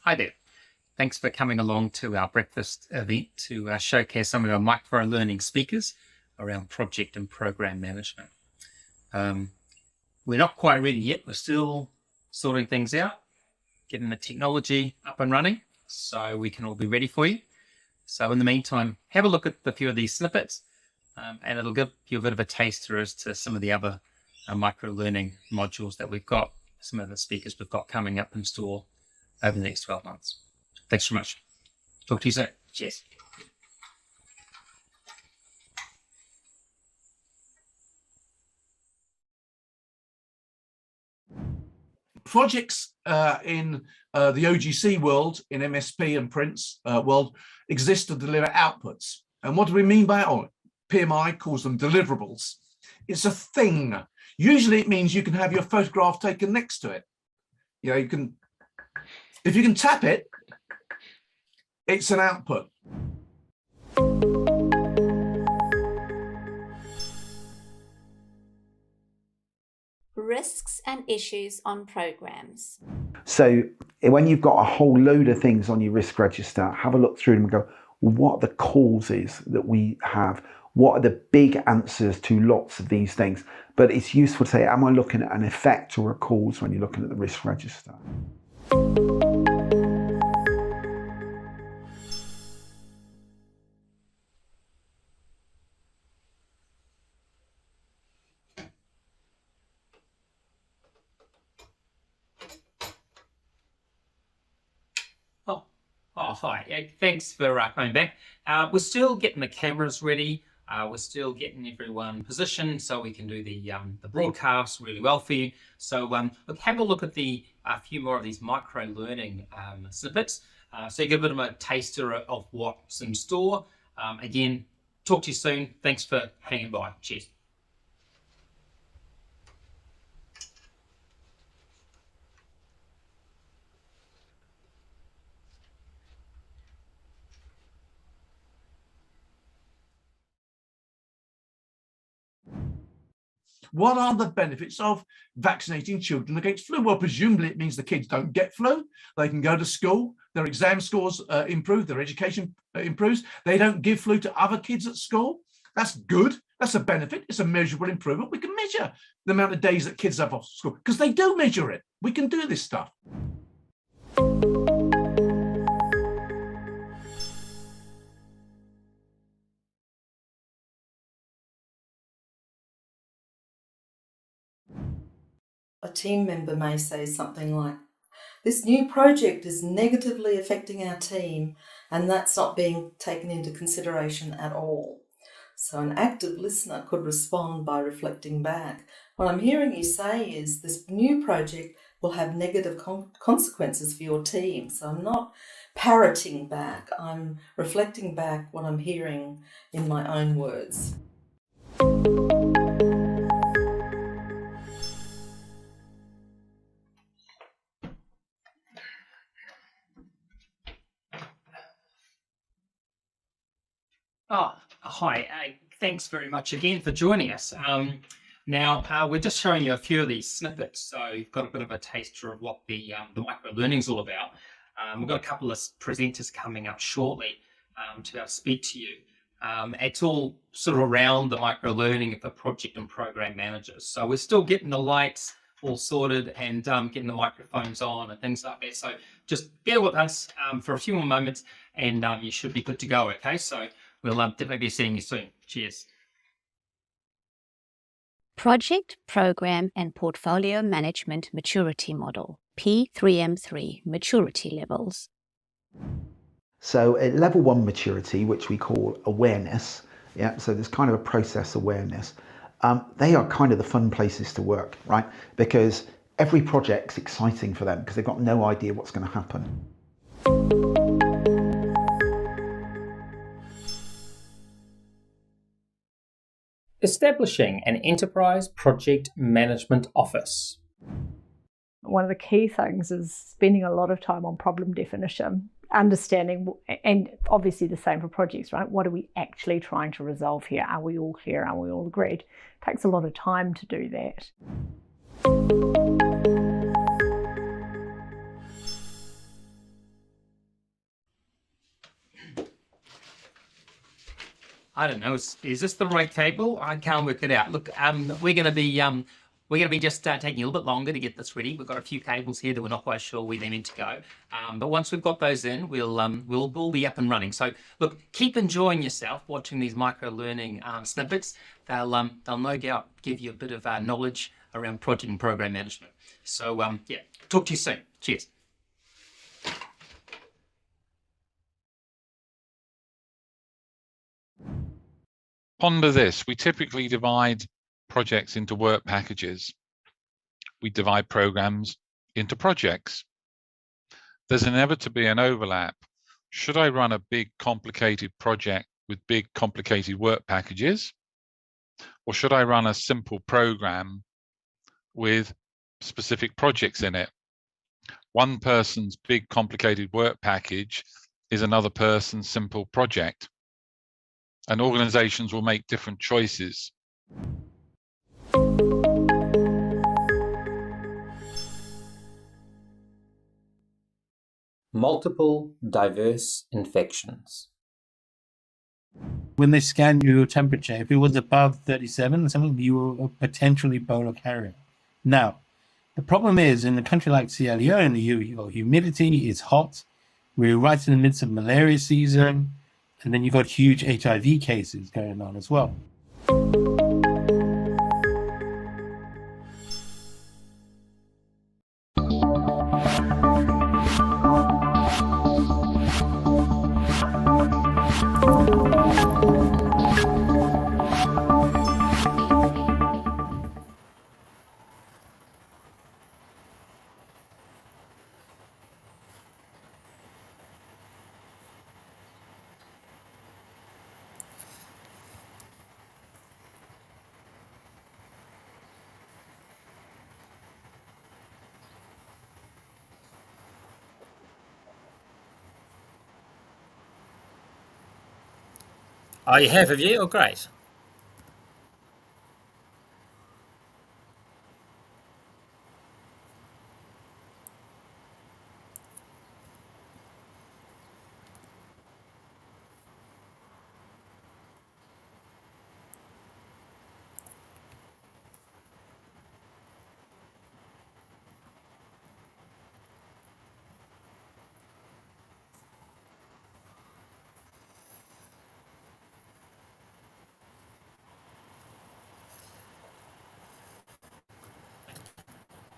Hi there. Thanks for coming along to our breakfast event to showcase some of our micro-learning speakers around project and program management. We're not quite ready yet. We're still sorting things out, getting the technology up and running so we can all be ready for you. So in the meantime, have a look at a few of these snippets and it'll give you a bit of a taster as to some of the other micro-learning modules that we've got, some of the speakers we've got coming up in store over the next 12 months. Thanks so much. Talk to you soon. Cheers. Projects in the OGC world, in MSP and Prince world, exist to deliver outputs. And what do we mean by it? Oh, PMI calls them deliverables. It's a thing. Usually it means you can have your photograph taken next to it. You know, you can, if you can tap it, it's an output. Risks and issues on programs. So when you've got a whole load of things on your risk register, have a look through them and go, well, what are the causes that we have? What are the big answers to lots of these things? But it's useful to say, am I looking at an effect or a cause when you're looking at the risk register? Oh, hi. Thanks for coming back. We're still getting the cameras ready. We're still getting everyone positioned so we can do the broadcast really well for you. So look, have a look at a few more of these micro-learning snippets. So you get a bit of a taster of what's in store. Again, talk to you soon. Thanks for hanging by. Cheers. What are the benefits of vaccinating children against flu? Well, presumably it means the kids don't get flu. They can go to school, their exam scores improve, their education improves. They don't give flu to other kids at school. That's good. That's a benefit. It's a measurable improvement. We can measure the amount of days that kids have off school because they do measure it. We can do this stuff. A team member may say something like, this new project is negatively affecting our team, and that's not being taken into consideration at all. So an active listener could respond by reflecting back. What I'm hearing you say is this new project will have negative consequences for your team. So I'm not parroting back, I'm reflecting back what I'm hearing in my own words. Oh, hi. Thanks very much again for joining us. Now, we're just showing you a few of these snippets, so you've got a bit of a taster of what the micro-learning is all about. We've got a couple of presenters coming up shortly to be able to speak to you. It's all sort of around the micro-learning of the project and program managers. So we're still getting the lights all sorted and getting the microphones on and things like that. So just bear with us for a few more moments and you should be good to go, okay? So we'll definitely be seeing you soon. Cheers. Project, Program and Portfolio Management Maturity Model, P3M3 Maturity Levels. So at level 1 maturity, which we call awareness, so there's kind of a process awareness, they are kind of the fun places to work, right? Because every project's exciting for them because they've got no idea what's going to happen. Establishing an enterprise project management office. One of the key things is spending a lot of time on problem definition. understanding, and obviously the same for projects, right? What are we actually trying to resolve here? Are we all clear? Are we all agreed? It takes a lot of time to do that. I don't know. Is this the right table? I can't work it out. Look, we're going to be just taking a little bit longer to get this ready. We've got a few cables here that we're not quite sure where they're meant to go. But once we've got those in, we'll be up and running. So look, keep enjoying yourself watching these micro learning snippets. They'll no doubt give you a bit of knowledge around project and program management. So yeah, talk to you soon. Cheers. Ponder this. We typically divide projects into work packages. We divide programs into projects. There's inevitably an overlap. Should I run a big complicated project with big complicated work packages? Or should I run a simple program with specific projects in it? One person's big complicated work package is another person's simple project. And organizations will make different choices. Multiple diverse infections. When they scan your temperature, if it was above 37 or something, you were a potentially Ebola carrier. Now, the problem is in a country like Sierra Leone, your humidity is hot. We're right in the midst of malaria season. And then you've got huge HIV cases going on as well. Oh, you have you? Oh, great.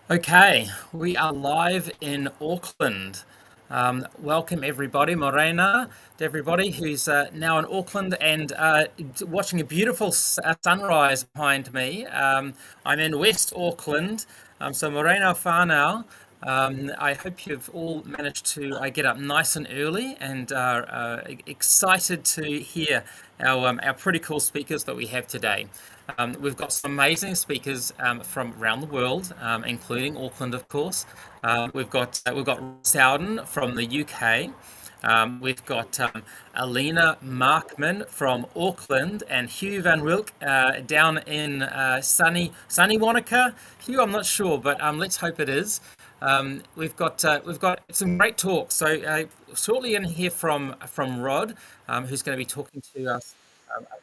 Okay, we are live in Auckland. Welcome everybody, Morena, to everybody who's now in Auckland and watching a beautiful sunrise behind me. I'm in West Auckland, so Morena whānau. I hope you've all managed to get up nice and early and are excited to hear our pretty cool speakers that we have today. We've got some amazing speakers from around the world, including Auckland, of course. We've got Sowden from the UK. We've got Elena Markman from Auckland and Hugh Van Wilk down in sunny Wanaka. Hugh, I'm not sure, but let's hope it is. We've got some great talks. So shortly going to hear from Rod, who's going to be talking to us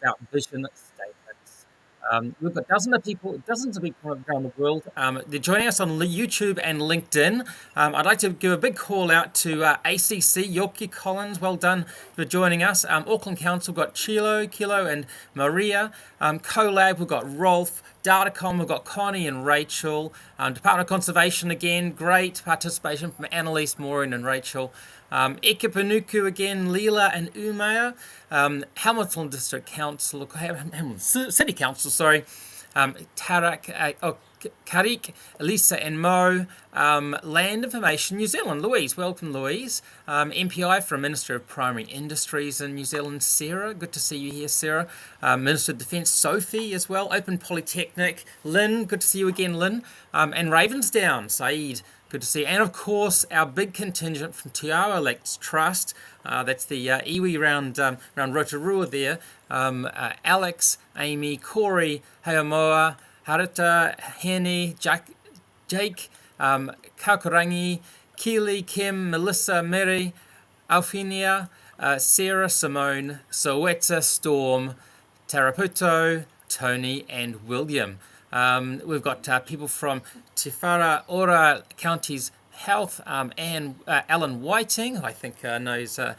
about vision statements. We've got dozens of people around the world. They're joining us on YouTube and LinkedIn. I'd like to give a big call out to ACC, Yoki Collins, well done for joining us. Auckland Council, we've got Kilo and Maria. CoLab, we've got Rolf. Datacom, we've got Connie and Rachel. Department of Conservation again, great participation from Annalise, Maureen and Rachel. Eke Panuku again, Leela and Umaya. Hamilton District Council, Hamilton City Council, sorry. Tarak, Karik, Elisa and Mo, Land Information New Zealand. Louise, welcome Louise. MPI from Minister of Primary Industries in New Zealand, Sarah, good to see you here Sarah. Minister of Defence, Sophie as well. Open Polytechnic, Lynn, good to see you again Lynn. And Ravensdown, Saeed, good to see you. And of course our big contingent from Te Ao Elects Trust, that's the iwi around Rotorua there. Alex, Amy, Corey, Hayamoa, Harita, Henny, Jake, Kaukarangi, Keely, Kim, Melissa, Mary, Alfinia, Sarah, Simone, Soeta, Storm, Taraputo, Tony, and William. We've got people from Te Whara Ora County's Health, and Alan Whiting, who I think knows a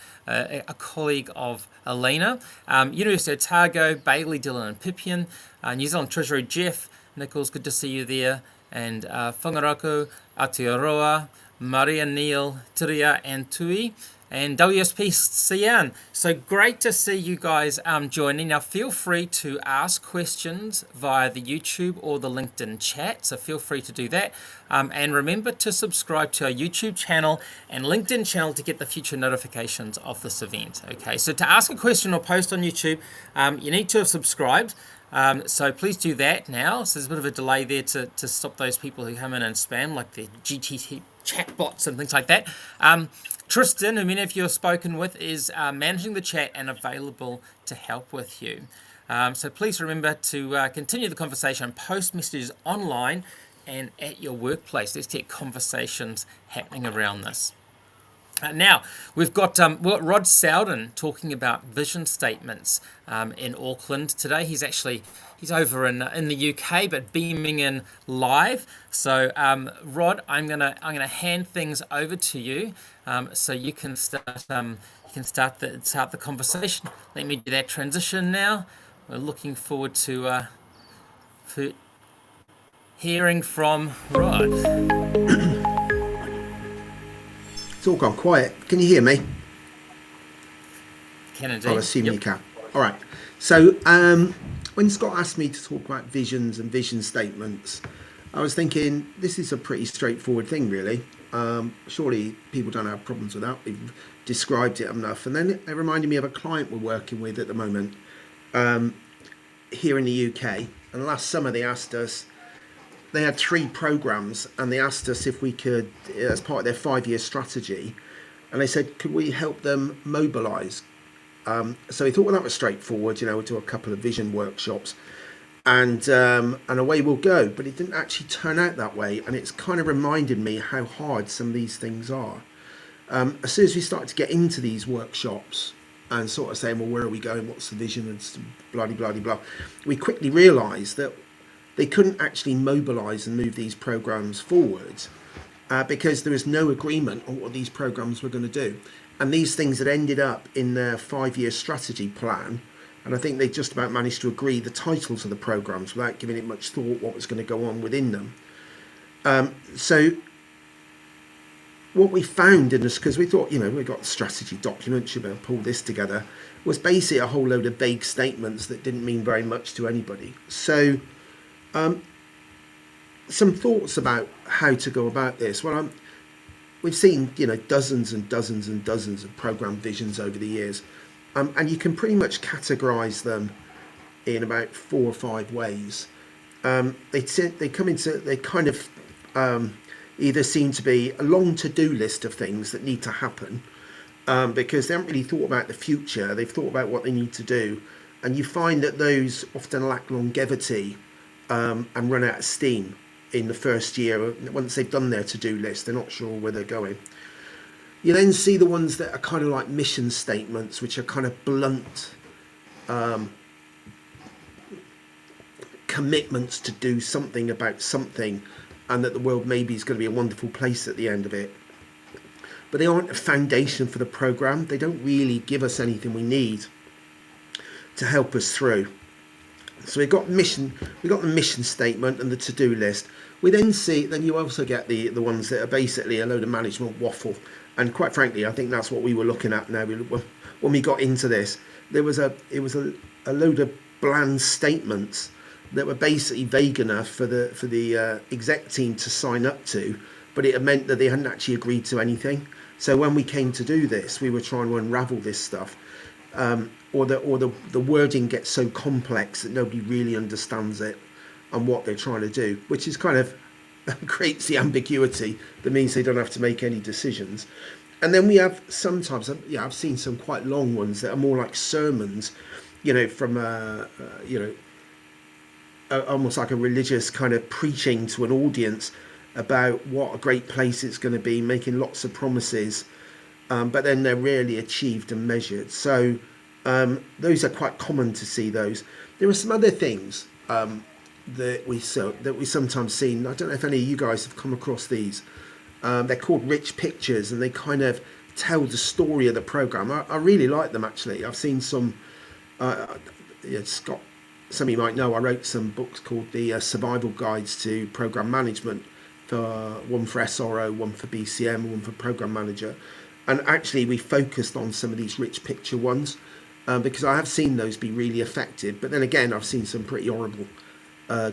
colleague of Elena, University of Otago, Bailey, Dylan and Pippian, New Zealand Treasury Jeff Nichols, good to see you there, and Whangarako, Aotearoa, Maria Neil, Tiria and Tui, and WSP Sian. So great to see you guys joining. Now feel free to ask questions via the YouTube or the LinkedIn chat, so feel free to do that. And remember to subscribe to our YouTube channel and LinkedIn channel to get the future notifications of this event. Okay, so to ask a question or post on YouTube, you need to have subscribed. So please do that now. So there's a bit of a delay there to stop those people who come in and spam, like the GTT chatbots and things like that. Tristan, who many of you have spoken with, is managing the chat and available to help with you. So please remember to continue the conversation, post messages online and at your workplace. Let's get conversations happening around this. Now, we've got Rod Sowden talking about vision statements in Auckland today. He's over in the UK, but beaming in live. So, Rod, I'm gonna hand things over to you, so you can start the conversation. Let me do that transition now. We're looking forward to hearing from Rod. It's all gone quiet. Can you hear me? Can indeed. I'll assume Yep. you can. All right. So when Scott asked me to talk about visions and vision statements, I was thinking this is a pretty straightforward thing, really. Surely people don't have problems with that. We've described it enough. And then it reminded me of a client we're working with at the moment here in the UK. And last summer they asked us, they had 3 programs and they asked us if we could, as part of their 5-year strategy, and they said, could we help them mobilize? So we thought, well, that was straightforward, we'll do a couple of vision workshops and away we'll go. But it didn't actually turn out that way. And it's kind of reminded me how hard some of these things are. As soon as we started to get into these workshops and sort of saying, well, where are we going? What's the vision? And blah, blah, blah, blah. We quickly realized that they couldn't actually mobilize and move these programs forward because there was no agreement on what these programs were going to do. And these things had ended up in their 5-year strategy plan. And I think they just about managed to agree the titles of the programs without giving it much thought what was going to go on within them. So what we found in this, because we thought, we've got strategy documents, should be able to pull this together, was basically a whole load of vague statements that didn't mean very much to anybody. So some thoughts about how to go about this. Well, we've seen dozens and dozens and dozens of program visions over the years, and you can pretty much categorize them in about 4 or 5 ways. They kind of either seem to be a long to-do list of things that need to happen because they haven't really thought about the future. They've thought about what they need to do, and you find that those often lack longevity and run out of steam in the first year. Once they've done their to-do list, they're not sure where they're going. You then see the ones that are kind of like mission statements, which are kind of blunt commitments to do something about something, and that the world maybe is going to be a wonderful place at the end of it. But they aren't a foundation for the program. They don't really give us anything we need to help us through. So we've got the mission statement and the to-do list. We then you also get the ones that are basically a load of management waffle. And quite frankly, I think that's what we were looking at now. When we got into this, it was a load of bland statements that were basically vague enough for the exec team to sign up to, but it meant that they hadn't actually agreed to anything. So when we came to do this, we were trying to unravel this stuff, or the wording gets so complex that nobody really understands it and what they're trying to do, which is kind of creates the ambiguity that means they don't have to make any decisions. And then we have sometimes, I've seen some quite long ones that are more like sermons, from almost like a religious kind of preaching to an audience about what a great place it's going to be, making lots of promises, but then they're rarely achieved and measured. So those are quite common to see those. There are some other things that we sometimes see. I don't know if any of you guys have come across these. They're called rich pictures, and they kind of tell the story of the program. I really like them, actually. I've seen some. Scott, some of you might know, I wrote some books called the Survival Guides to Program Management, one for SRO, one for BCM, one for Program Manager. And actually we focused on some of these rich picture ones because I have seen those be really effective. But then again, I've seen some pretty horrible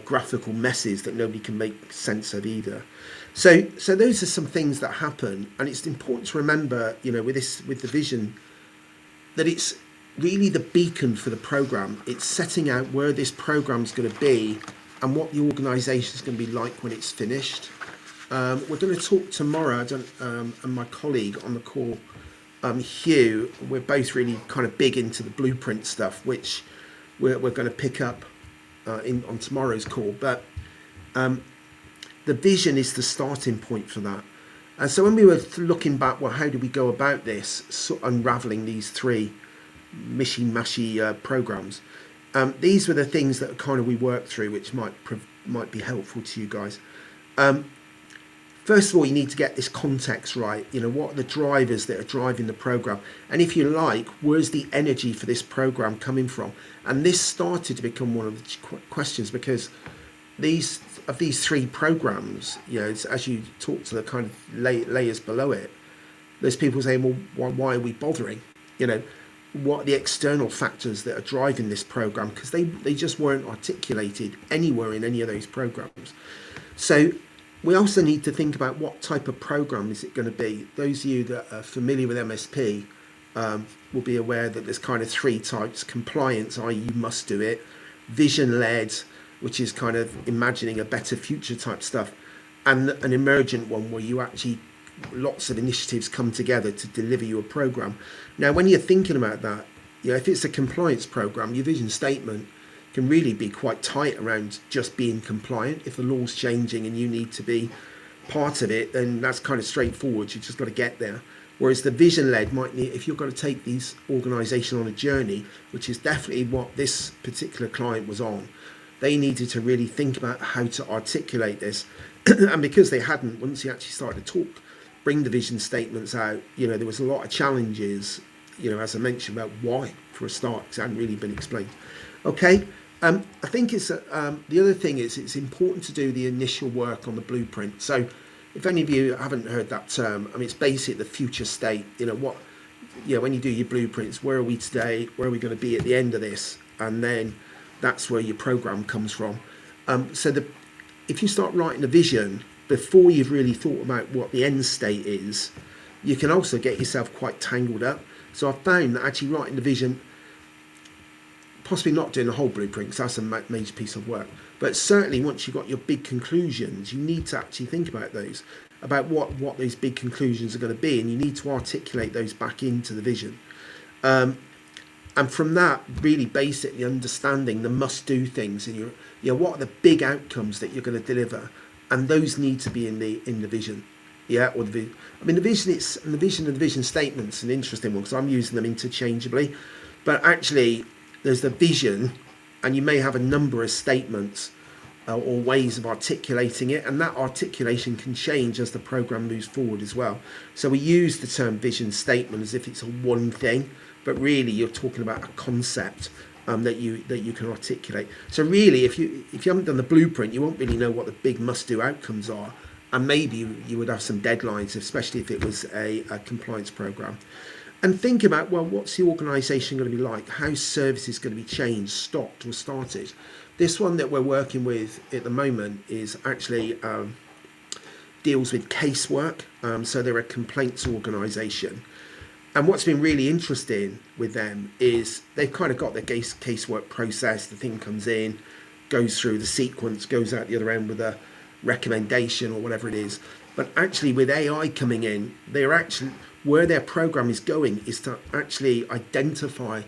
graphical messes that nobody can make sense of either. So those are some things that happen, and it's important to remember, with the vision, that it's really the beacon for the program. It's setting out where this program's going to be and what the organisation is going to be like when it's finished. We're going to talk tomorrow, and my colleague on the call, Hugh, we're both really kind of big into the blueprint stuff, which we're going to pick up on tomorrow's call. But the vision is the starting point for that. And so when we were looking back, well, how do we go about this, unravelling these three mishy-mashy programs? These were the things that kind of we worked through, which might be helpful to you guys. First of all, you need to get this context right. What are the drivers that are driving the program? And if you like, where's the energy for this program coming from? And this started to become one of the questions, because these three programs, as you talk to the kind of layers below it, there's people saying, well, why are we bothering? What are the external factors that are driving this program? Because they just weren't articulated anywhere in any of those programs. So we also need to think about what type of program is it going to be. Those of you that are familiar with MSP will be aware that there's kind of three types: compliance, i.e. you must do it; vision-led, which is kind of imagining a better future type stuff; and an emergent one where you actually lots of initiatives come together to deliver you a program. Now, when you're thinking about that, if it's a compliance program, your vision statement can really be quite tight around just being compliant. If the law's changing and you need to be part of it, then that's kind of straightforward. You just got to get there. Whereas the vision-led might need, if you're going to take these organisation on a journey, which is definitely what this particular client was on, they needed to really think about how to articulate this. And because they hadn't, once you actually started to talk, bring the vision statements out, there was a lot of challenges, as I mentioned, about why, for a start, because it hadn't really been explained. Okay, I think it's the other thing is it's important to do the initial work on the blueprint. So if any of you haven't heard that term, it's basically the future state. When you do your blueprints, where are we today? Where are we going to be at the end of this? And then that's where your program comes from. If you start writing a vision before you've really thought about what the end state is, you can also get yourself quite tangled up. So I've found that actually writing the vision, possibly not doing the whole blueprint, because that's a major piece of work, but certainly once you've got your big conclusions, you need to actually think about those, about what those big conclusions are going to be, and you need to articulate those back into the vision. And from that, really basically understanding the must-do things, and what are the big outcomes that you're going to deliver, and those need to be in the vision. Or the vision. The vision and the vision statement's an interesting one because I'm using them interchangeably, but actually there's the vision, and you may have a number of statements or ways of articulating it, and that articulation can change as the program moves forward as well. So we use the term vision statement as if it's a one thing, but really you're talking about a concept that you can articulate. So really, if you haven't done the blueprint, you won't really know what the big must-do outcomes are, and maybe you would have some deadlines, especially if it was a compliance program. And think about, well, what's the organisation going to be like? How's services going to be changed, stopped, or started? This one that we're working with at the moment is actually deals with casework. So they're a complaints organisation. And what's been really interesting with them is they've kind of got their casework process. The thing comes in, goes through the sequence, goes out the other end with a recommendation or whatever it is. But actually with AI coming in, they're actually, where their program is going is to actually identify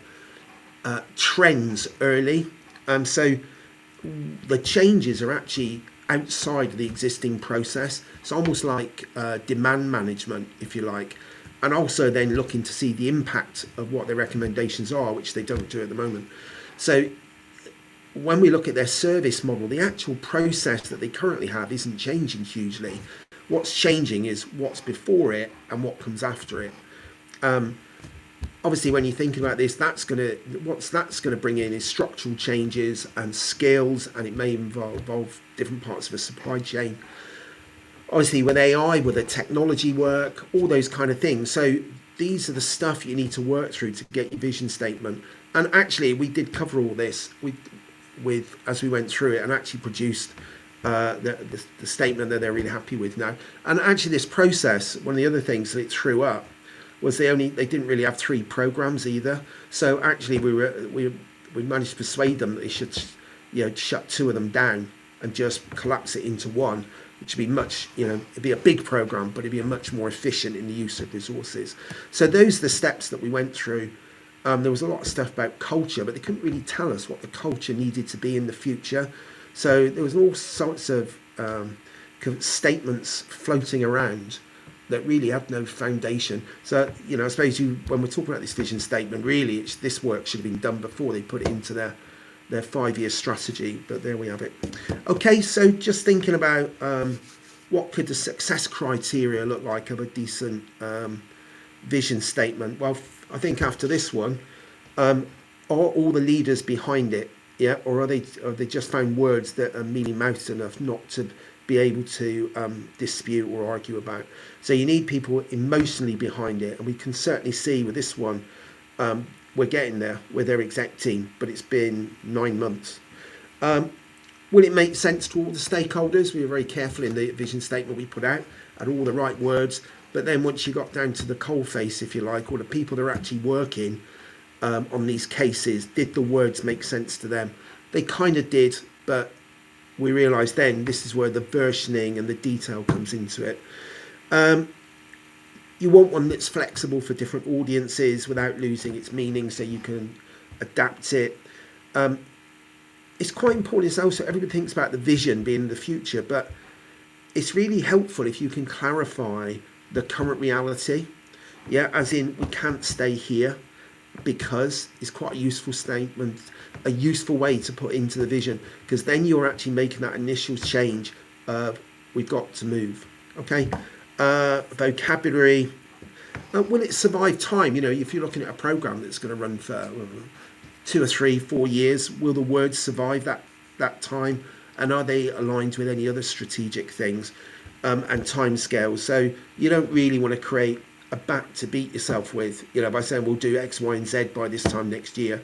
trends early. So the changes are actually outside of the existing process. It's almost like demand management, if you like, and also then looking to see the impact of what their recommendations are, which they don't do at the moment. So when we look at their service model, the actual process that they currently have isn't changing hugely. What's changing is what's before it and what comes after it. Obviously, when you think about this, that's gonna bring in is structural changes and skills, and it may involve different parts of a supply chain. Obviously, with AI, with the technology work, all those kind of things. So these are the stuff you need to work through to get your vision statement. And actually, we did cover all this as we went through it, and actually produced the statement that they're really happy with now. And actually, this process, one of the other things that it threw up was they didn't really have 3 programs either. So actually, we managed to persuade them that they should, shut 2 of them down and just collapse it into one, which would be much, it'd be a big program, but it'd be much more efficient in the use of resources. So those are the steps that we went through. There was a lot of stuff about culture, but they couldn't really tell us what the culture needed to be in the future. So there was all sorts of statements floating around that really had no foundation. So, I suppose when we're talking about this vision statement, really, this work should have been done before they put it into their 5-year strategy, but there we have it. Okay, so just thinking about what could the success criteria look like of a decent vision statement. Well, I think after this one, are all the leaders behind it? Yeah, or have they just found words that are mealy mouthed enough not to be able to dispute or argue about? So you need people emotionally behind it, and we can certainly see with this one, we're getting there with their exec team, but it's been 9 months. Will it make sense to all the stakeholders? We were very careful in the vision statement we put out, had all the right words, but then once you got down to the coalface, if you like, or the people that are actually working on these cases, did the words make sense to them? They kind of did, but we realised then this is where the versioning and the detail comes into it. You want one that's flexible for different audiences without losing its meaning, so you can adapt it. It's quite important. It's also, everybody thinks about the vision being the future, but it's really helpful if you can clarify the current reality. Yeah, as in, we can't stay here, because it's quite a useful statement, a useful way to put into the vision, because then you're actually making that initial change of we've got to move. Okay. Vocabulary, will it survive time? If you're looking at a program that's going to run for 2 or 3, 4 years, will the words survive that time? And are they aligned with any other strategic things and time scales? So you don't really want to create a bat to beat yourself with, by saying we'll do X, Y, and Z by this time next year.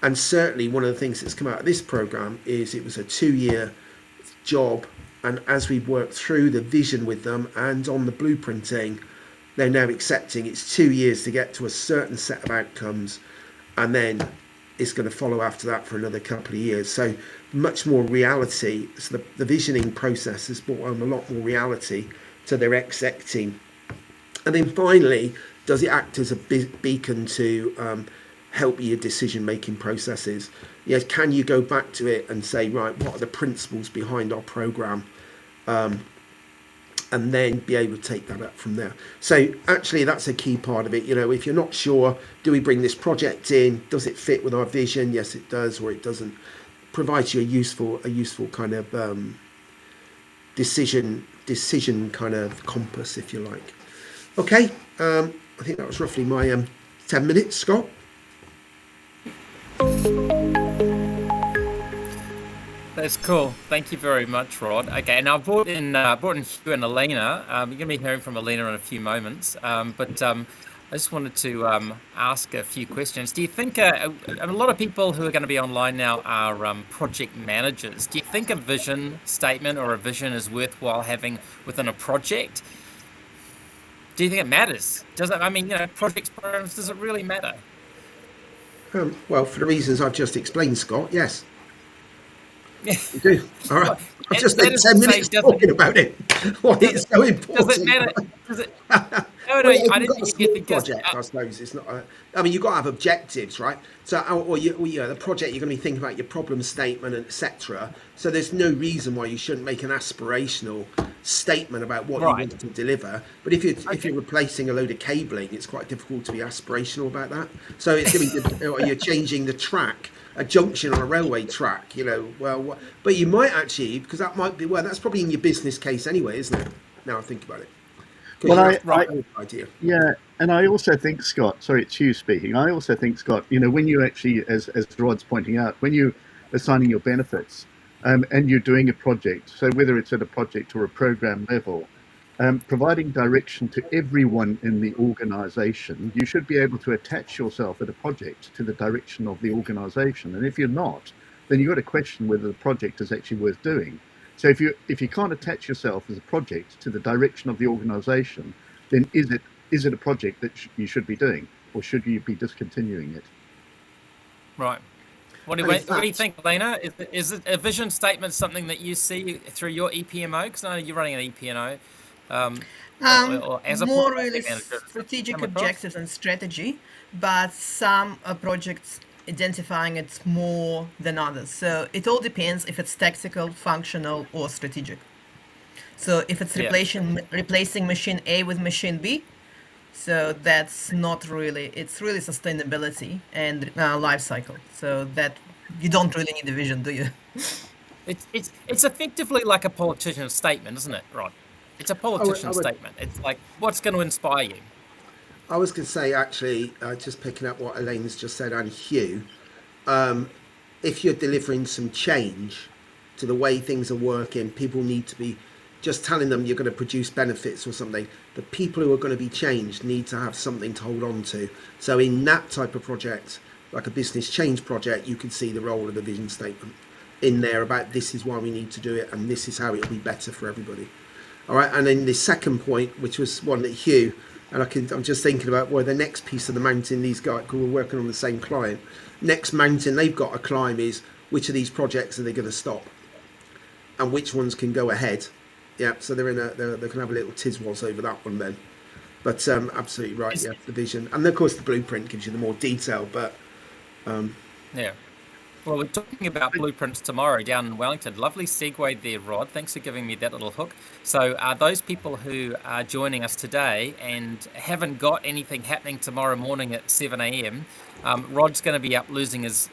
And certainly one of the things that's come out of this program is it was a 2-year job. And as we've worked through the vision with them and on the blueprinting, they're now accepting it's 2 years to get to a certain set of outcomes, and then it's going to follow after that for another couple of years. So much more reality. So the visioning process has brought on a lot more reality to their exec team. And then finally, does it act as a beacon to help your decision-making processes? Yes, can you go back to it and say, right, what are the principles behind our program? And then be able to take that up from there. So actually, that's a key part of it. If you're not sure, do we bring this project in? Does it fit with our vision? Yes, it does, or it doesn't. Provides you a useful kind of decision kind of compass, if you like. Okay, I think that was roughly my 10 minutes, Scott. That's cool. Thank you very much, Rod. Okay, now I've brought in Hugh and Elena. You're going to be hearing from Elena in a few moments. But I just wanted to ask a few questions. Do you think a lot of people who are going to be online now are project managers? Do you think a vision statement or a vision is worthwhile having within a project? Do you think it matters? Does it? I mean, projects, programs, does it really matter? Well, for the reasons I've just explained, Scott, yes, Yeah. we do. All right. Well, I've just that spent is 10 to say, minutes talking about it. Why it's so important. Does it matter? Does it? No, Well, yeah, if I you've didn't got a think small it because project, I suppose it's not. I mean, you've got to have objectives, right? So, the project you're going to be thinking about your problem statement, and etc. So, there's no reason why you shouldn't make an aspirational statement about what you right. want to deliver. But if you're replacing a load of cabling, it's quite difficult to be aspirational about that. So, it's going to be you're changing the track, a junction on a railway track. But you might actually, because that might be that's probably in your business case anyway, isn't it? Now I think about it. Well, Idea. Yeah, and I also think, Scott, sorry, it's you speaking. I also think, Scott, when you actually, as Rod's pointing out, when you are assigning your benefits and you're doing a project, so whether it's at a project or a program level, providing direction to everyone in the organization, you should be able to attach yourself at a project to the direction of the organization. And if you're not, then you've got to question whether the project is actually worth doing. So if you can't attach yourself as a project to the direction of the organisation, then is it a project that you should be doing, or should you be discontinuing it? Right. What do you think, Elena? Is it a vision statement something that you see through your EPMO? Because I know you're running an EPMO. Or as a more really manager, strategic objectives and strategy, but some projects identifying it more than others. So it all depends if it's tactical, functional, or strategic. So if it's replacing machine A with machine B, so that's not really, it's really sustainability and life cycle. So that you don't really need a vision, do you? It's effectively like a politician's statement, isn't it, Rod? It's a politician's statement. It's like, what's going to inspire you? I was going to say, actually, just picking up what Elena's just said, and Hugh, if you're delivering some change to the way things are working, people need to be just telling them you're going to produce benefits or something. The people who are going to be changed need to have something to hold on to. So in that type of project, like a business change project, you can see the role of the vision statement in there about this is why we need to do it and this is how it'll be better for everybody. All right, and then the second point, which was one that Hugh, and I'm just thinking about the next piece of the mountain these guys, who are working on the same client, next mountain they've got to climb is which of these projects are they going to stop, and which ones can go ahead. Yeah, so they can have a little tiswas over that one then. But absolutely right. Yeah, the vision, and of course the blueprint gives you the more detail. But yeah. Well, we're talking about blueprints tomorrow down in Wellington. Lovely segue there, Rod. Thanks for giving me that little hook. So those people who are joining us today and haven't got anything happening tomorrow morning at 7 a.m., Rod's going to be up losing his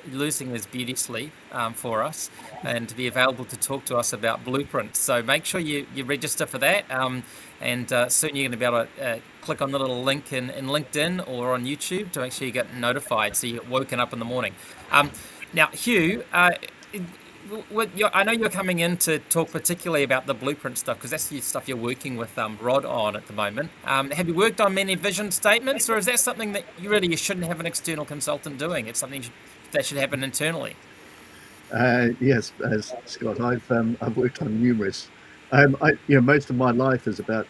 beauty sleep for us and to be available to talk to us about blueprints. So make sure you register for that. And soon you're going to be able to click on the little link in LinkedIn or on YouTube to make sure you get notified so you get woken up in the morning. Now, Hugh, I know you're coming in to talk particularly about the blueprint stuff because that's the stuff you're working with Rod on at the moment. Have you worked on many vision statements, or is that something that you shouldn't have an external consultant doing? It's something that should happen internally. Yes, as Scott, I've worked on numerous. Most of my life is about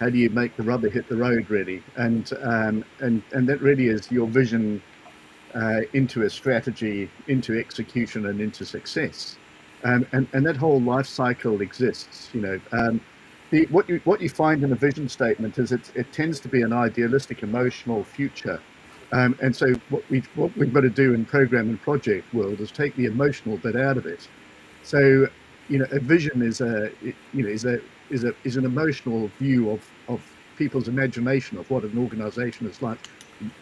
how do you make the rubber hit the road, really, and that really is your vision. Into a strategy, into execution, and into success, and that whole life cycle exists. What you find in a vision statement is it tends to be an idealistic, emotional future, and so what we've got to do in program and project world is take the emotional bit out of it. So a vision is an emotional view of people's imagination of what an organization is like.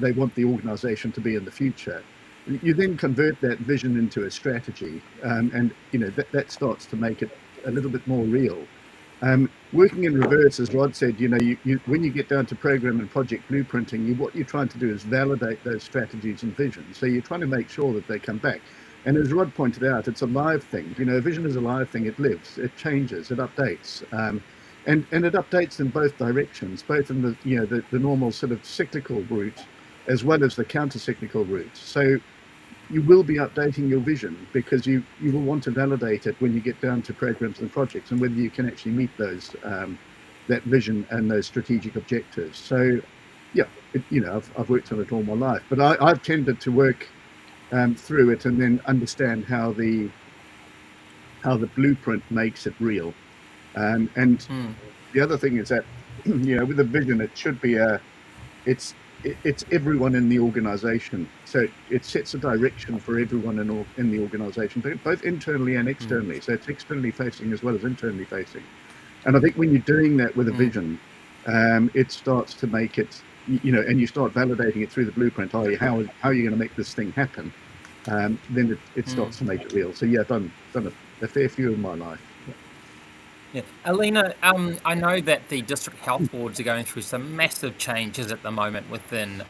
They want the organization to be in the future. You then convert that vision into a strategy, and that starts to make it a little bit more real. Working in reverse, as Rod said, when you get down to program and project blueprinting, what you're trying to do is validate those strategies and visions. So you're trying to make sure that they come back. And as Rod pointed out, it's a live thing. A vision is a live thing. It lives, it changes, it updates. and it updates in both directions, both in the normal sort of cyclical route as well as the counter-cyclical route. So you will be updating your vision because you will want to validate it when you get down to programs and projects and whether you can actually meet those that vision and those strategic objectives. So yeah, I've worked on it all my life, but I've tended to work through it and then understand how the blueprint makes it real. And the other thing is that with a vision, it should be it's everyone in the organization. So it sets a direction for everyone in the organization, both internally and externally. So it's externally facing as well as internally facing. And I think when you're doing that with a vision, it starts to make it, and you start validating it through the blueprint. How are you going to make this thing happen? Then it starts to make it real. So yeah, I've done a fair few in my life. Yeah. Elena, I know that the district health boards are going through some massive changes at the moment within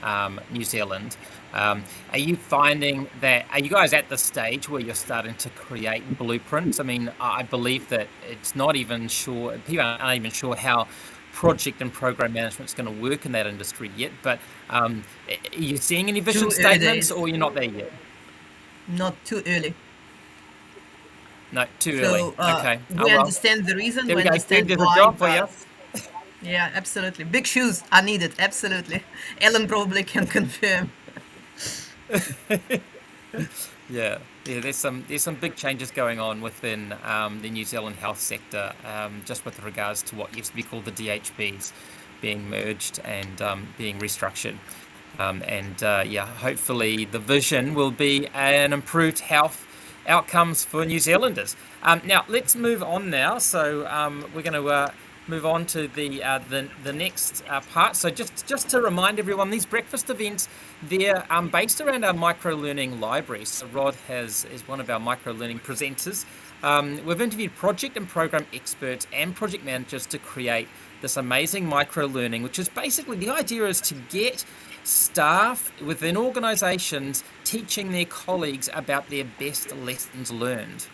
New Zealand. Are you finding that, are you guys at the stage where you're starting to create blueprints? I mean, I believe that it's not even sure, people aren't even sure how project and program management is going to work in that industry yet, but are you seeing any vision statements or you're not there yet? Not too early. No, too early. Okay. We understand the reason. There we we go. understand There's why. a job for you. Yeah, absolutely. Big shoes are needed. Absolutely. Ellen probably can confirm. Yeah. There's some big changes going on within the New Zealand health sector, just with regards to what used to be called the DHBs being merged and being restructured. Hopefully the vision will be an improved health outcomes for New Zealanders. Now let's move on now. So we're going to move on to the next part. So just to remind everyone, these breakfast events, they're based around our micro-learning library. So Rod is one of our micro-learning presenters. We've interviewed project and program experts and project managers to create this amazing micro-learning, which is basically, the idea is to get staff within organizations teaching their colleagues about their best lessons learned.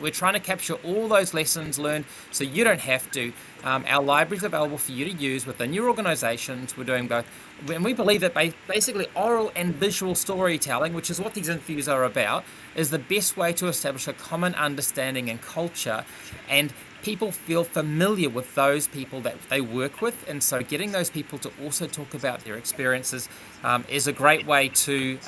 We're trying to capture all those lessons learned so you don't have to. Our library is available for you to use within your organizations. We're doing both. And we believe that basically oral and visual storytelling, which is what these interviews are about, is the best way to establish a common understanding and culture. And people feel familiar with those people that they work with, and so getting those people to also talk about their experiences is a great way to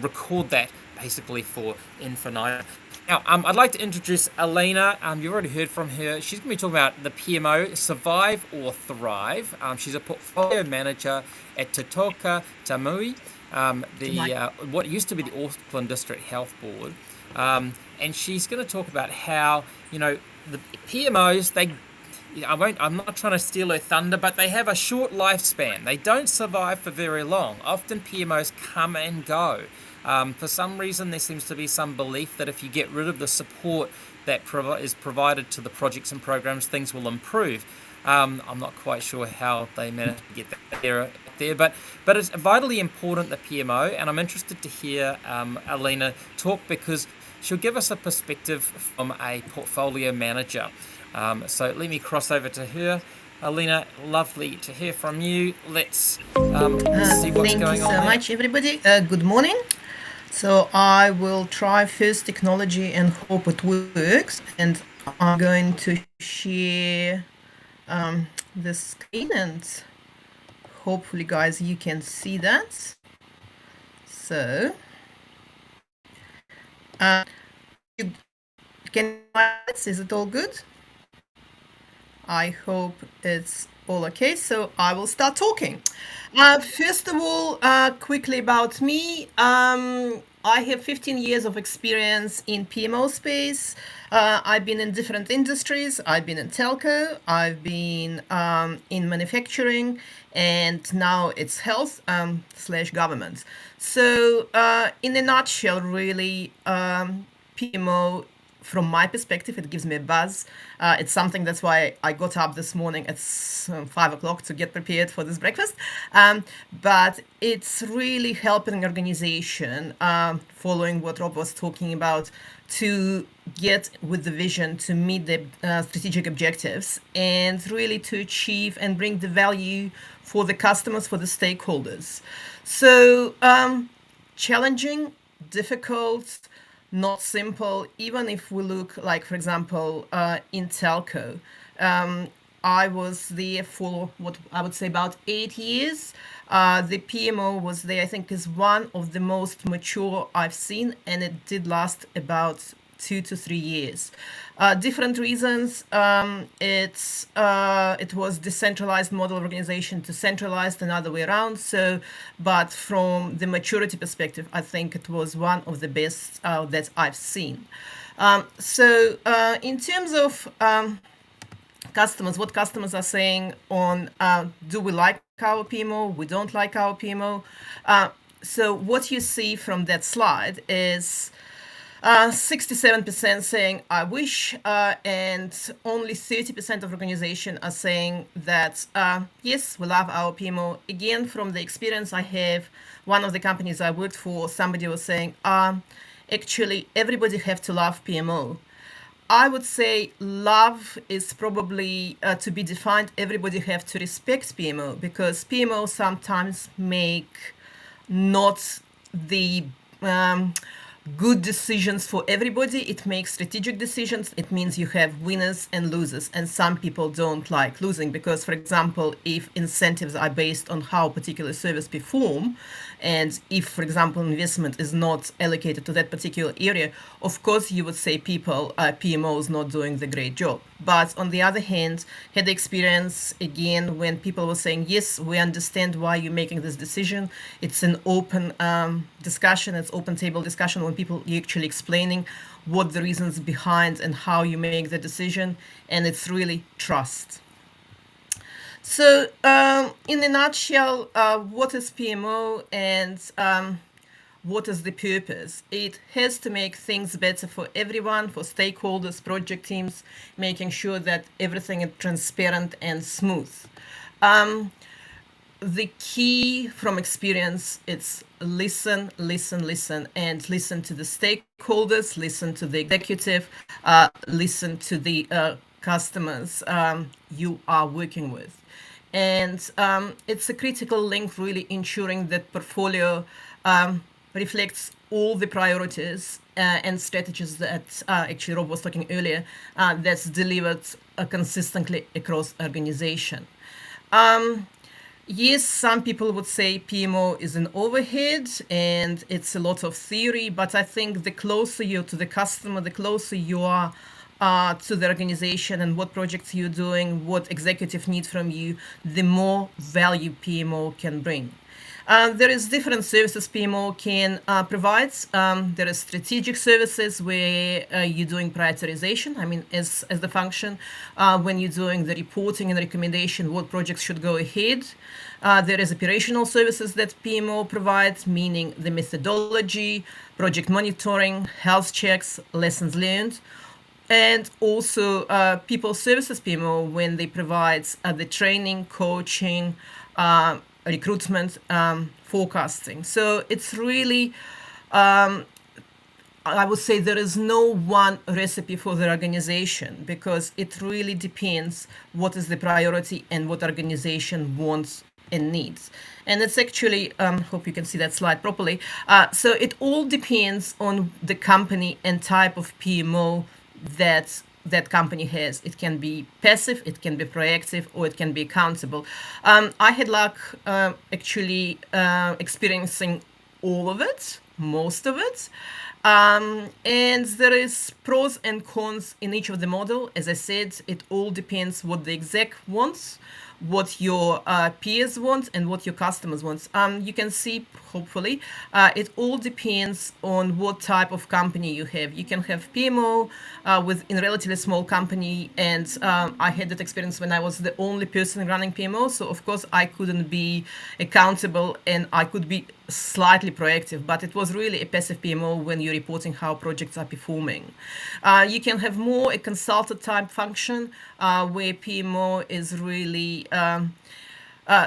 record that basically for infinitum. Now, I'd like to introduce Elena. You've already heard from her. She's going to be talking about the PMO, Survive or Thrive. She's a portfolio manager at Toka, Tumai, what used to be the Auckland District Health Board. And she's going to talk about how, the PMOs, I'm not trying to steal her thunder, but they have a short lifespan. They don't survive for very long. Often PMOs come and go. For some reason, there seems to be some belief that if you get rid of the support that is provided to the projects and programs, things will improve. I'm not quite sure how they managed to get that there, but it's vitally important, the PMO, and I'm interested to hear Elena talk because she'll give us a perspective from a portfolio manager. So let me cross over to her. Elena, lovely to hear from you. Let's see what's going on. Thank you so much, everybody. Good morning. So I will try first technology and hope it works. And I'm going to share the screen, and hopefully, guys, you can see that. So you can, is it all good? I hope it's all okay. So I will start talking. First of all, quickly about me. I have 15 years of experience in PMO space. I've been in different industries. I've been in telco. I've been in manufacturing, and now it's health / government. So in a nutshell, really, PMO from my perspective, it gives me a buzz. It's something that's why I got up this morning at 5 o'clock to get prepared for this breakfast. But it's really helping organization, following what Rob was talking about, to get with the vision to meet the strategic objectives and really to achieve and bring the value for the customers, for the stakeholders. So challenging, difficult, not simple. Even if we look like, for example, in telco, I was there for what I would say about 8 years. The PMO was there, I think, is one of the most mature I've seen, and it did last about 2 to 3 years. Different reasons. It was decentralized model organization to centralized and other way around. So, but from the maturity perspective, I think it was one of the best that I've seen. So in terms of customers, what customers are saying on do we like our PMO, we don't like our PMO. So what you see from that slide is 67% saying I wish, and only 30% of organization are saying that yes, we love our PMO. Again, from the experience I have, one of the companies I worked for, somebody was saying, actually everybody have to love PMO. I would say love is probably to be defined. Everybody have to respect PMO, because PMO sometimes make not the good decisions for everybody. It makes strategic decisions. It means you have winners and losers, and some people don't like losing because, for example, if incentives are based on how a particular service perform, and if, for example, investment is not allocated to that particular area, of course you would say people, PMOs not doing the great job. But on the other hand, had the experience again when people were saying, yes, we understand why you're making this decision. It's an open discussion, it's open table discussion when people are actually explaining what the reasons behind and how you make the decision, and it's really trust. So in a nutshell, what is PMO and what is the purpose? It has to make things better for everyone, for stakeholders, project teams, making sure that everything is transparent and smooth. The key from experience, it's listen, and listen to the stakeholders, listen to the executive, listen to the customers you are working with. And it's a critical link, really ensuring that portfolio reflects all the priorities and strategies that actually Rob was talking earlier, that's delivered consistently across organization. Yes, some people would say PMO is an overhead and it's a lot of theory, but I think the closer you're to the customer, the closer you are to the organization and what projects you're doing, what executive need from you, the more value PMO can bring. There is different services PMO can provide. There is strategic services where you're doing prioritization. I mean, as the function, when you're doing the reporting and recommendation, what projects should go ahead. There is operational services that PMO provides, meaning the methodology, project monitoring, health checks, lessons learned. And also people services PMO when they provide the training, coaching, recruitment, forecasting. So it's really, I would say there is no one recipe for the organization, because it really depends what is the priority and what organization wants and needs. And it's actually, hope you can see that slide properly. So it all depends on the company and type of PMO that company has. It can be passive, it can be proactive, or it can be accountable. I had luck actually experiencing all of it, most of it. And there is pros and cons in each of the model. As I said, it all depends what the exec wants, what your peers want and what your customers want. You can see, hopefully, it all depends on what type of company you have. You can have PMO in a relatively small company, and I had that experience when I was the only person running PMO, so of course I couldn't be accountable and I could be slightly proactive, but it was really a passive PMO when you're reporting how projects are performing. You can have more a consultant type function where PMO is really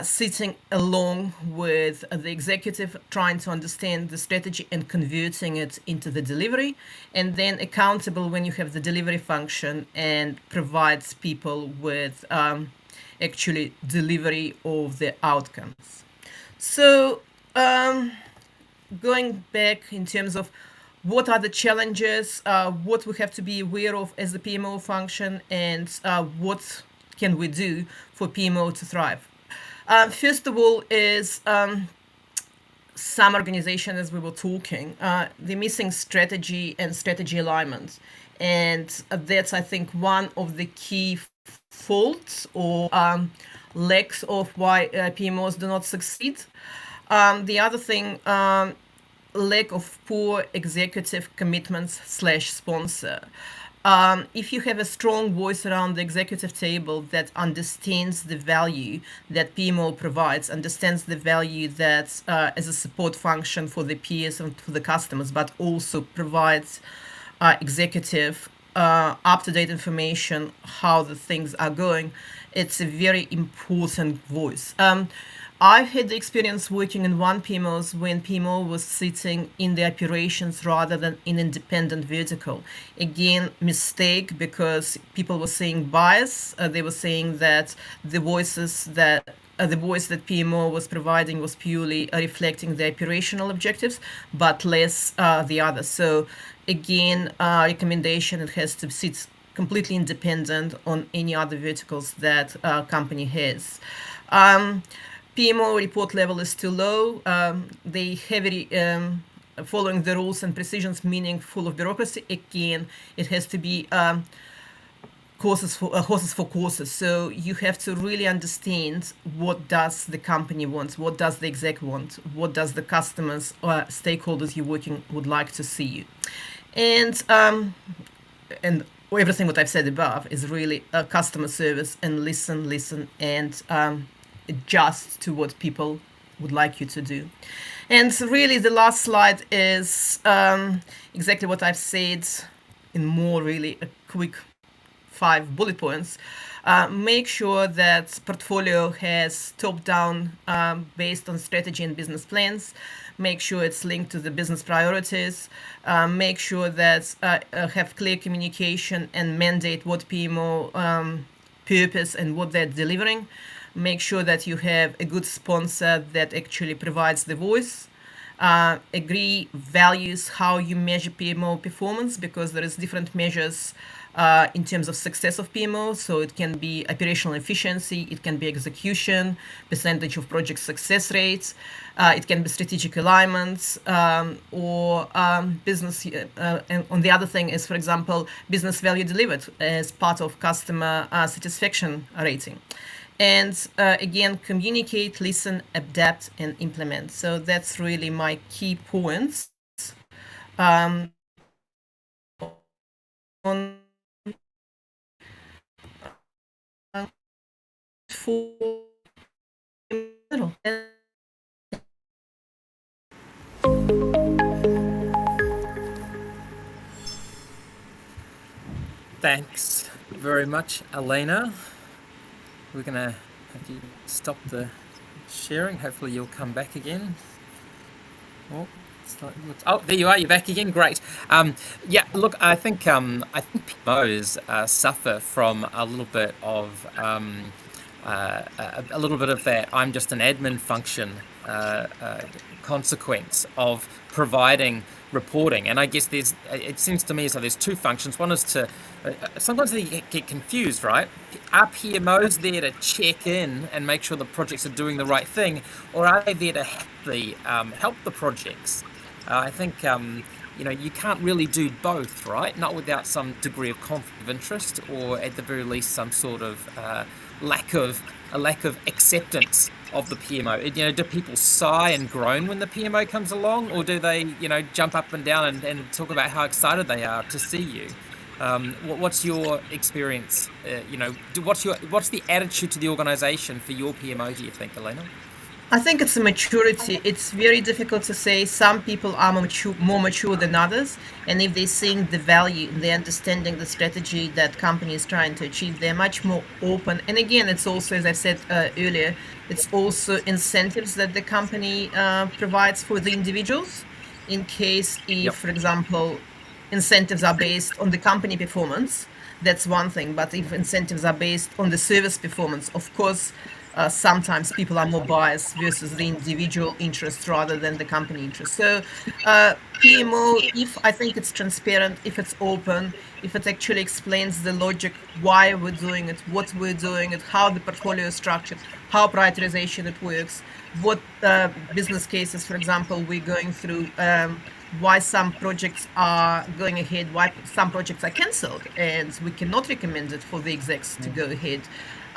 sitting along with the executive, trying to understand the strategy and converting it into the delivery, and then accountable when you have the delivery function and provides people with actually delivery of the outcomes. So going back in terms of what are the challenges, what we have to be aware of as the PMO function, and what can we do for PMO to thrive. First of all is some organization, as we were talking, they're missing strategy and strategy alignment. And that's, I think, one of the key faults or lacks of why PMOs do not succeed. The other thing, lack of poor executive commitments / sponsor. If you have a strong voice around the executive table that understands the value that PMO provides, understands the value that as a support function for the peers and for the customers, but also provides executive up-to-date information, how the things are going, it's a very important voice. I've had the experience working in one PMOs when PMO was sitting in the operations rather than in independent vertical. Again, mistake, because people were saying bias. They were saying that the voice that PMO was providing was purely reflecting the operational objectives, but less the others. So again, recommendation, it has to sit completely independent on any other verticals that company has. PMO report level is too low. They heavily following the rules and precisions, meaning full of bureaucracy. Again, it has to be horses for courses. So you have to really understand what does the company want, what does the exec want, what does the customers or stakeholders you're working would like to see you, and everything what I've said above is really a customer service and listen and adjust to what people would like you to do. And so really the last slide is exactly what I've said in more really a quick 5 bullet points. Make sure that portfolio has top-down based on strategy and business plans. Make sure it's linked to the business priorities. Make sure that have clear communication and mandate what PMO purpose and what they're delivering. Make sure that you have a good sponsor that actually provides the voice. Agree values how you measure PMO performance, because there is different measures in terms of success of PMO. So it can be operational efficiency, it can be execution, percentage of project success rates, it can be strategic alignments, or business. And on the other thing is, for example, business value delivered as part of customer satisfaction rating. And again, communicate, listen, adapt, and implement. So that's really my key points. On Thanks very much, Elena. We're going to have you stop the sharing. Hopefully you'll come back again. Oh, there you are. You're back again. Great. Yeah. Look, I think PMOs suffer from a little bit of that. I'm just an admin function consequence of providing reporting, and I guess it seems to me as though there's 2 functions. One is to sometimes they get confused, right? Are PMOs there to check in and make sure the projects are doing the right thing, or are they there to help the projects? I think you can't really do both, right? Not without some degree of conflict of interest, or at the very least some sort of lack of acceptance of the PMO. Do people sigh and groan when the PMO comes along, or do they jump up and down and talk about how excited they are to see you? What's your experience? What's the attitude to the organisation for your PMO, do you think, Elena? I think it's a maturity. It's very difficult to say. Some people are more mature than others, and if they're seeing the value, they're understanding the strategy that company is trying to achieve, they're much more open. And again, it's also, as I said earlier, it's also incentives that the company provides for the individuals. In case if, for example, incentives are based on the company performance, that's one thing. But if incentives are based on the service performance, of course, sometimes people are more biased versus the individual interest rather than the company interest. So PMO, if I think it's transparent, if it's open, if it actually explains the logic, why we're doing it, what we're doing it, how the portfolio is structured, how prioritization it works, what business cases, for example, we're going through, why some projects are going ahead, why some projects are cancelled, and we cannot recommend it for the execs to go ahead.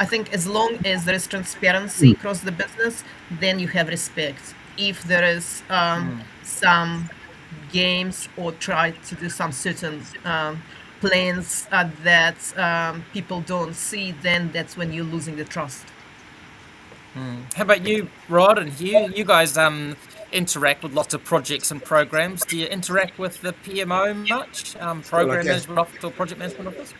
I think as long as there is transparency across the business, then you have respect. If there is some games or try to do some certain plans that people don't see, then that's when you're losing the trust. How about you, Rod and Hugh? You guys interact with lots of projects and programs. Do you interact with the PMO much? Program management office or project management office?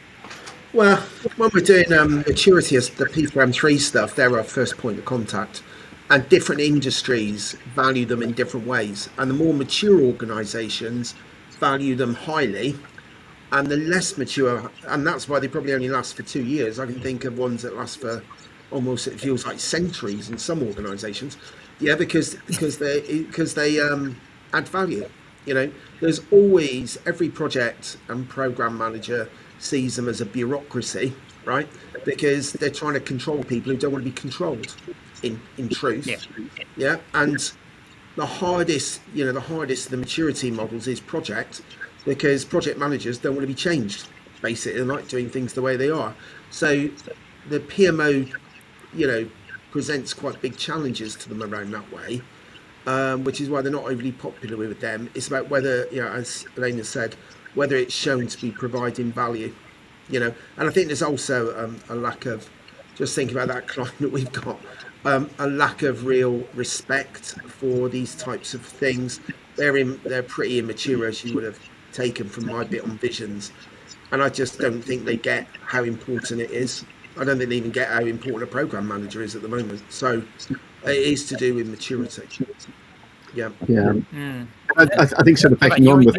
Well, when we're doing maturity as the P4M3 stuff, they're our first point of contact, and different industries value them in different ways. And the more mature organisations value them highly, and the less mature, and that's why they probably only last for 2 years. I can think of ones that last for almost, it feels like centuries in some organisations. Yeah, because they add value. There's always, every project and program manager sees them as a bureaucracy, right? Because they're trying to control people who don't want to be controlled, in truth. Yeah. And the hardest of the maturity models is project, because project managers don't want to be changed, basically. They like doing things the way they are. So the PMO, presents quite big challenges to them around that way, which is why they're not overly popular with them. It's about whether, as Elena said, whether it's shown to be providing value, and I think there's also a lack of, just thinking about that climate we've got, a lack of real respect for these types of things. They're pretty immature, as you would have taken from my bit on visions, and I just don't think they get how important it is. I don't think they even get how important a program manager is at the moment. So it is to do with maturity. Yeah. I think sort of backing on with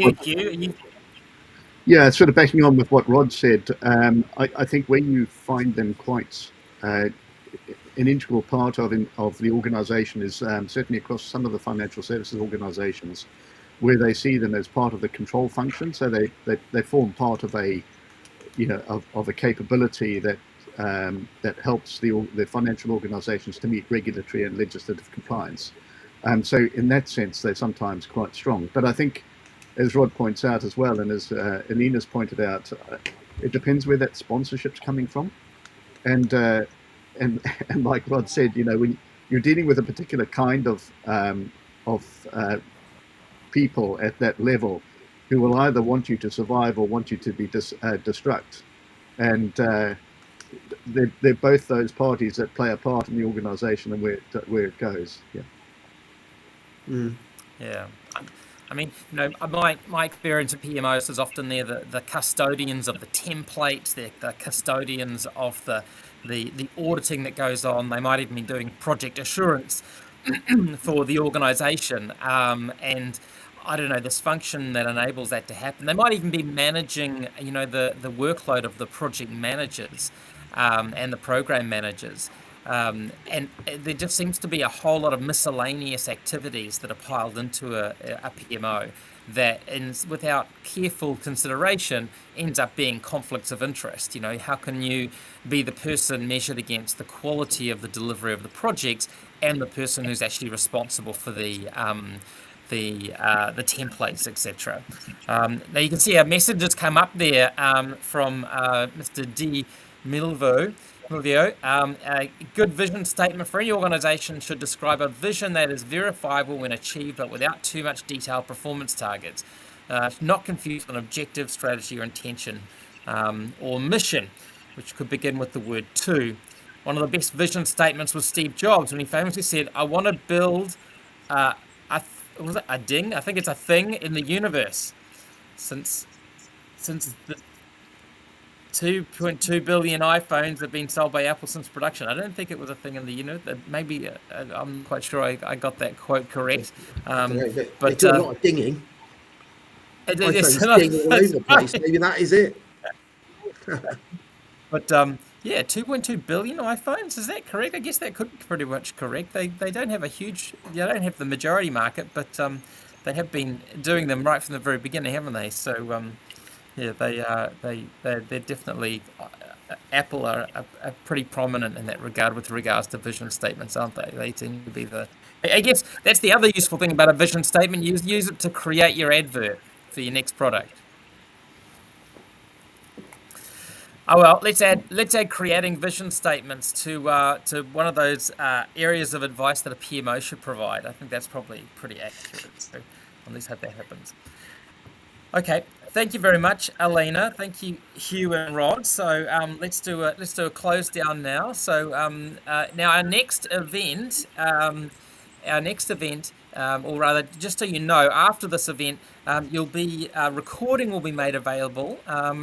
sort of backing on with what Rod said, I think when you find them quite an integral part of the organisation is certainly across some of the financial services organisations, where they see them as part of the control function. So they form part of a of a capability that helps the financial organisations to meet regulatory and legislative compliance. So in that sense, they're sometimes quite strong. But I think, as Rod points out as well, and as Elena's pointed out, it depends where that sponsorship's coming from. And like Rod said, when you're dealing with a particular kind of people at that level, who will either want you to survive or want you to be destruct, and they're both those parties that play a part in the organisation and where it goes. Yeah. I mean, my experience of PMOs is often they're the custodians of the templates, they're the custodians of the auditing that goes on. They might even be doing project assurance for the organisation, and I don't know, this function that enables that to happen. They might even be managing, the workload of the project managers and the program managers. And there just seems to be a whole lot of miscellaneous activities that are piled into a PMO that, without careful consideration, ends up being conflicts of interest. How can you be the person measured against the quality of the delivery of the project and the person who's actually responsible for the the templates, etc. Now you can see a message has come up there from Mr. D. Milvio. A good vision statement for any organisation should describe a vision that is verifiable when achieved, but without too much detailed performance targets. Not confused with an objective, strategy, or intention, or mission, which could begin with the word to. One of the best vision statements was Steve Jobs when he famously said, "I want to build a ding? I think it's a thing in the universe." Since the 2.2 billion iPhones have been sold by Apple since production. I don't think it was a thing in the universe. Maybe I'm not quite sure I got that quote correct. They do a lot of dinging. iPhones ding all over the place. Maybe that is it. But yeah, 2.2 billion iPhones. Is that correct? I guess that could be pretty much correct. They don't have they don't have the majority market, but they have been doing them right from the very beginning, haven't they? So yeah, they're definitely Apple are pretty prominent in that regard with regards to vision statements, aren't they? They seem to be I guess that's the other useful thing about a vision statement. You use it to create your advert for your next product. Oh well, let's add creating vision statements to one of those areas of advice that a PMO should provide. I think that's probably pretty accurate. So at least hope that happens. Okay, thank you very much, Elena. Thank you, Hugh and Rod. So let's do a close down now. So now our next event, or rather, just so you know, after this event, you'll be recording will be made available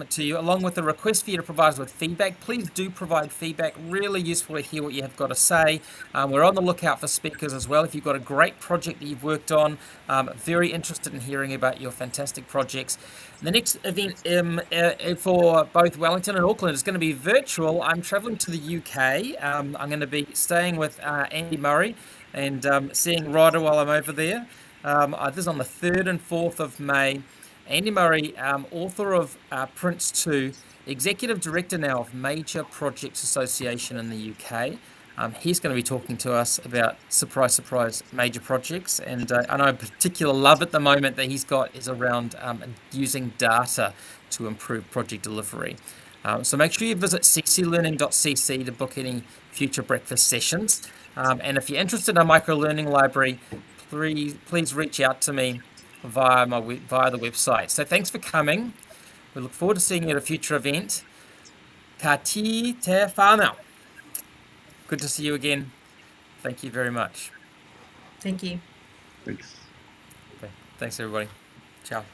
to you, along with a request for you to provide us with feedback. Please do provide feedback. Really useful to hear what you have got to say. We're on the lookout for speakers as well. If you've got a great project that you've worked on, very interested in hearing about your fantastic projects. The next event for both Wellington and Auckland is going to be virtual. I'm travelling to the UK. I'm going to be staying with Andy Murray and seeing Ryder while I'm over there. This is on the 3rd and 4th of May. Andy Murray, author of Prince 2, Executive Director now of Major Projects Association in the UK. He's going to be talking to us about, surprise, surprise, major projects. And I know a particular love at the moment that he's got is around using data to improve project delivery. So make sure you visit cclearning.cc to book any future breakfast sessions. And if you're interested in a micro-learning library, please reach out to me via the website. So thanks for coming. We look forward to seeing you at a future event. Ka ti te whānau. Good to see you again. Thank you very much. Thank you. Thanks. Okay. Thanks, everybody. Ciao.